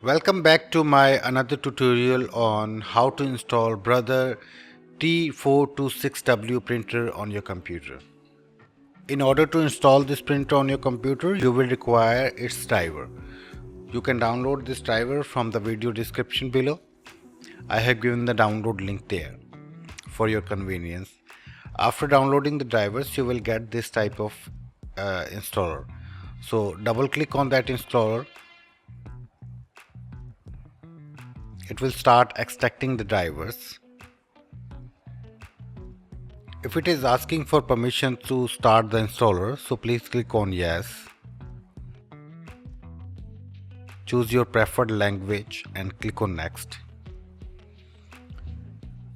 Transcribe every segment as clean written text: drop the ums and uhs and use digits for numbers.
Welcome back to my another tutorial on how to install Brother T426W printer on your computer. In order to install this printer on your computer, you will require its driver. You can download this driver from the video description below. I have given the download link there for your convenience. After downloading the drivers, you will get this type of installer. So double click on that installer. It will start extracting the drivers. If it is asking for permission to start the installer, so please click on yes. Choose your preferred language and click on next.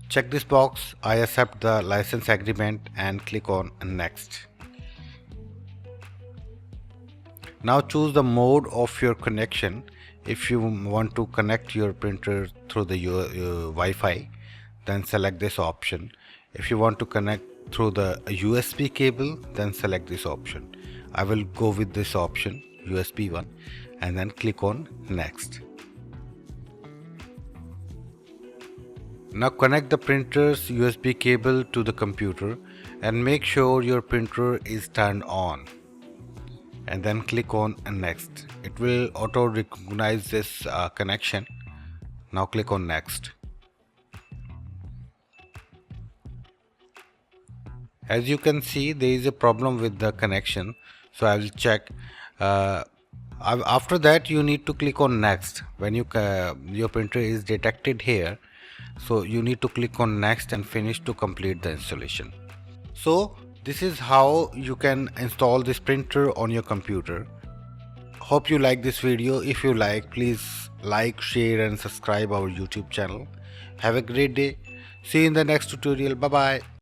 Check this box, I accept the license agreement, and click on next. Now choose the mode of your connection. If you want to connect your printer through the Wi-Fi, then select this option. If you want to connect through the USB cable, then select this option. I will go with this option, USB one, and then click on next. Now connect the printer's USB cable to the computer and make sure your printer is turned on, and then click on next. It will auto recognize this connection. Now click on next. As you can see, there is a problem with the connection, so I will check. After that, you need to click on next. When your printer is detected here, so you need to click on next and finish to complete the installation. So this is how you can install this printer on your computer. Hope you like this video. If you like, please like, share and subscribe our YouTube channel. Have a great day. See you in the next tutorial. Bye bye.